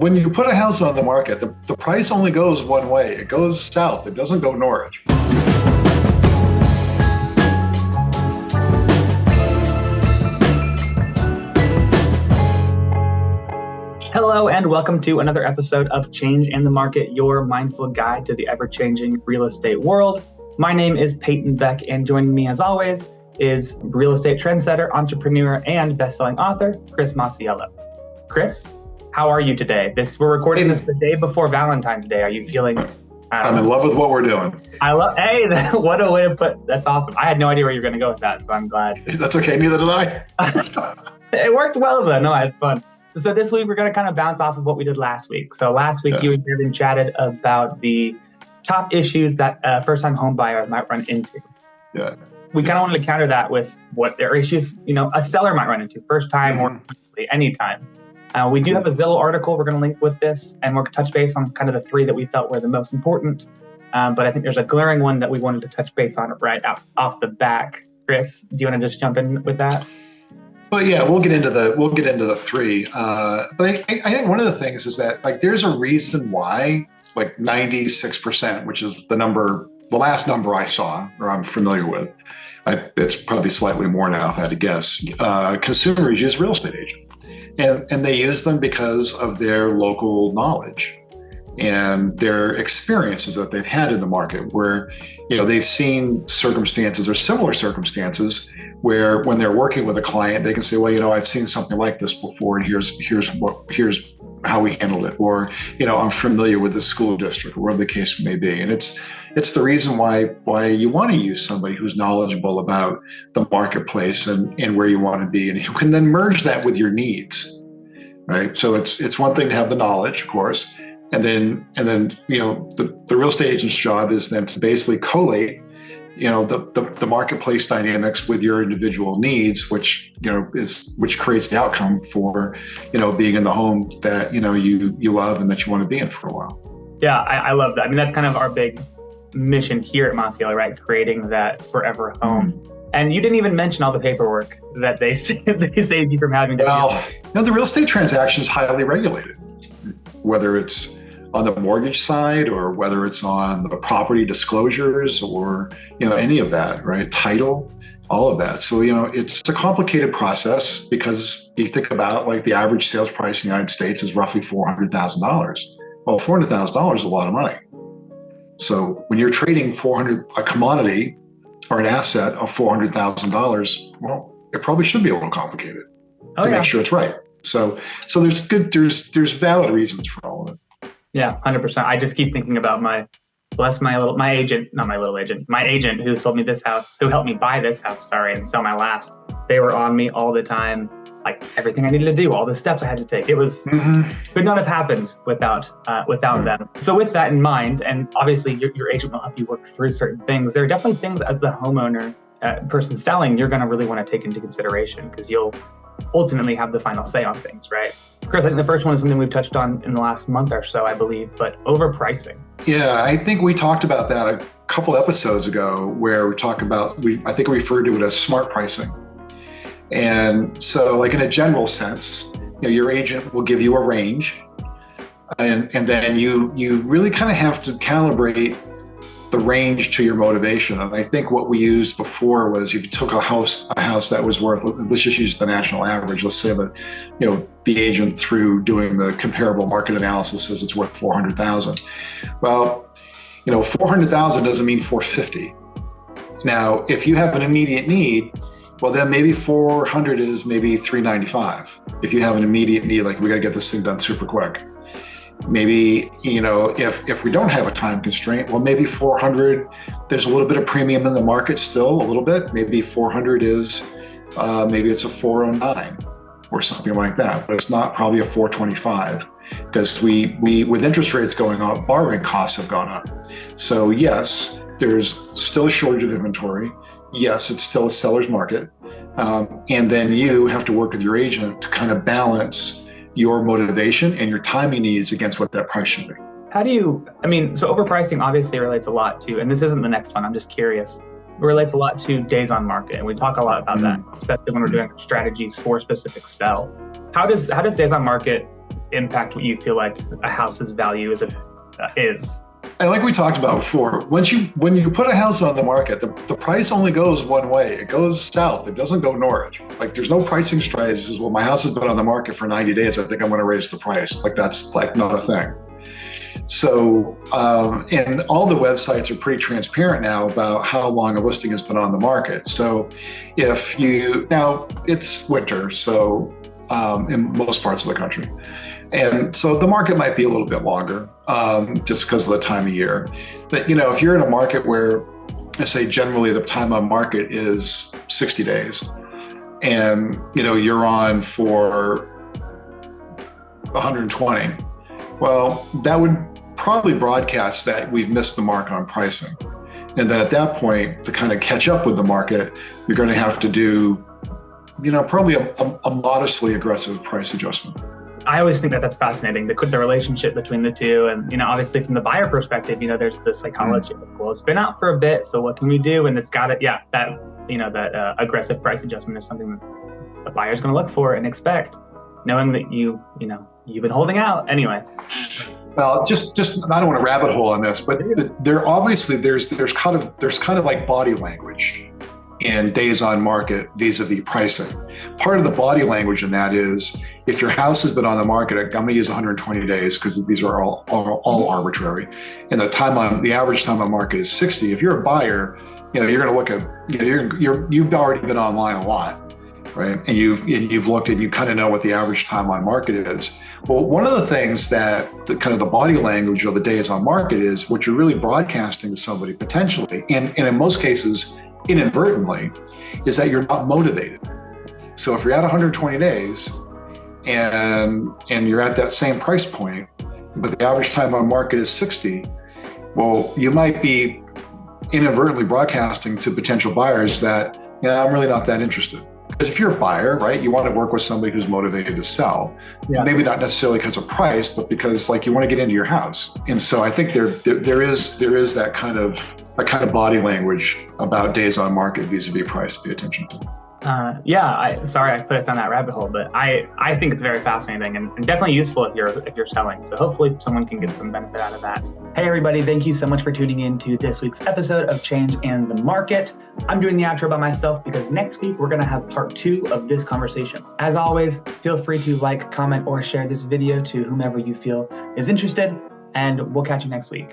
when you put a house on the market, the price only goes one way. It goes south. It doesn't go north. Hello, and welcome to another episode of Change in the Market, your mindful guide to the ever-changing real estate world. My name is Peyton Beck, and joining me as always is real estate trendsetter, entrepreneur, and best-selling author, Chris Masiello. Chris, how are you today? We're recording this the day before Valentine's Day. Are you feeling? I'm in love with what we're doing. What a way to put. That's awesome. I had no idea where you were going to go with that, so I'm glad. That's okay. Neither did I. It worked well though. No, it's fun. So this week we're going to kind of bounce off of what we did last week. So last week you and Kevin chatted about the top issues that first-time home buyers might run into. Yeah. We kind of wanted to counter that with what their issues, a seller might run into first time or honestly anytime. We do have a Zillow article we're going to link with this, and we're going to touch base on kind of the three that we felt were the most important. But I think there's a glaring one that we wanted to touch base on right off the back. Chris, do you want to just jump in with that? Well, yeah, we'll get into the three. But I think one of the things is that there's a reason why 96%, which is the last number I saw or I'm familiar with, it's probably slightly more now if I had to guess, consumers use real estate agent. And they use them because of their local knowledge and their experiences that they've had in the market where, they've seen circumstances or similar circumstances where when they're working with a client, they can say, well, I've seen something like this before and here's how we handled it. Or, I'm familiar with the school district or whatever the case may be. And it's the reason why you want to use somebody who's knowledgeable about the marketplace and where you want to be and who can then merge that with your needs, right? So it's one thing to have the knowledge, of course. And then the real estate agent's job is then to basically collate the marketplace dynamics with your individual needs, which creates the outcome for, being in the home that, you love and that you want to be in for a while. Yeah, I love that. I mean, that's kind of our big mission here at Masiello, right? Creating that forever home. And you didn't even mention all the paperwork that they saved you from having to do. The real estate transaction is highly regulated, whether it's on the mortgage side or whether it's on the property disclosures or, any of that, right? Title, all of that. So, it's a complicated process because you think about the average sales price in the United States is roughly $400,000. Well, $400,000 is a lot of money. So when you're trading a commodity or an asset of $400,000, well, it probably should be a little complicated to make sure it's right. So there's valid reasons for all of it. Yeah, 100%. I just keep thinking about my agent who sold me this house, who helped me buy this house, and sell my last. They were on me all the time, everything I needed to do, all the steps I had to take. It was could not have happened without them. So with that in mind, and obviously your agent will help you work through certain things, there are definitely things as the homeowner, person selling, you're going to really want to take into consideration because you'll ultimately have the final say on things, right? Chris, I think the first one is something we've touched on in the last month or so, I believe, but overpricing. Yeah, I think we talked about that a couple episodes ago where we talked about, I think we referred to it as smart pricing. And so in a general sense, your agent will give you a range and then you really kind of have to calibrate the range to your motivation. And I think what we used before was if you took a house that was worth, let's just use the national average. Let's say that, the agent through doing the comparable market analysis says it's worth 400,000. Well, 400,000 doesn't mean 450. Now, if you have an immediate need, well, then maybe 400 is maybe 395. If you have an immediate need, we got to get this thing done super quick. Maybe, if we don't have a time constraint, well, maybe 400, there's a little bit of premium in the market still, a little bit. Maybe 400 is, maybe it's a 409 or something like that, but it's not probably a 425 because we with interest rates going up, borrowing costs have gone up. So yes, there's still a shortage of inventory. Yes, it's still a seller's market. And then you have to work with your agent to kind of balance your motivation and your timing needs against what that price should be. So overpricing obviously relates a lot to, and this isn't the next one, I'm just curious, it relates a lot to days on market. And we talk a lot about that, especially when we're doing strategies for a specific sell. How does days on market impact what you feel like a house's value is. And like we talked about before, when you put a house on the market, the price only goes one way. It goes south. It doesn't go north. Like there's no pricing strategies. Well, my house has been on the market for 90 days. I think I'm going to raise the price. Like that's like not a thing. So, and all the websites are pretty transparent now about how long a listing has been on the market. So now it's winter, so in most parts of the country. And so the market might be a little bit longer just because of the time of year. But, if you're in a market where, I say generally the time on market is 60 days and, you're on for 120, well, that would probably broadcast that we've missed the mark on pricing. And then at that point, to kind of catch up with the market, you're going to have to do, probably a modestly aggressive price adjustment. I always think that that's fascinating, the relationship between the two. And, obviously from the buyer perspective, there's the psychology of, well, it's been out for a bit, so what can we do? And it's got it. Yeah, that aggressive price adjustment is something that the buyer's going to look for and expect, knowing that you've been holding out anyway. Well, just I don't want to rabbit hole on this, but there's kind of like body language in days on market vis-a-vis pricing. Part of the body language in that is if your house has been on the market, I'm going to use 120 days because these are all arbitrary, and the average time on market is 60. If you're a buyer, you're going to look at you've already been online a lot, right? And you've looked and you kind of know what the average time on market is. Well, one of the things that the body language of the days on market is what you're really broadcasting to somebody potentially, and in most cases inadvertently, is that you're not motivated. So if you're at 120 days and you're at that same price point, but the average time on market is 60, well, you might be inadvertently broadcasting to potential buyers that, I'm really not that interested. Because if you're a buyer, right, you want to work with somebody who's motivated to sell. Yeah. Maybe not necessarily because of price, but because you want to get into your house. And so I think there is that kind of body language about days on market vis-a-vis price to pay attention to. Sorry I put us down that rabbit hole, but I think it's very fascinating and definitely useful if you're selling. So hopefully someone can get some benefit out of that. Hey everybody, thank you so much for tuning in to this week's episode of Change and the Market. I'm doing the outro by myself because next week we're going to have part 2 of this conversation. As always, feel free to like, comment, or share this video to whomever you feel is interested, and we'll catch you next week.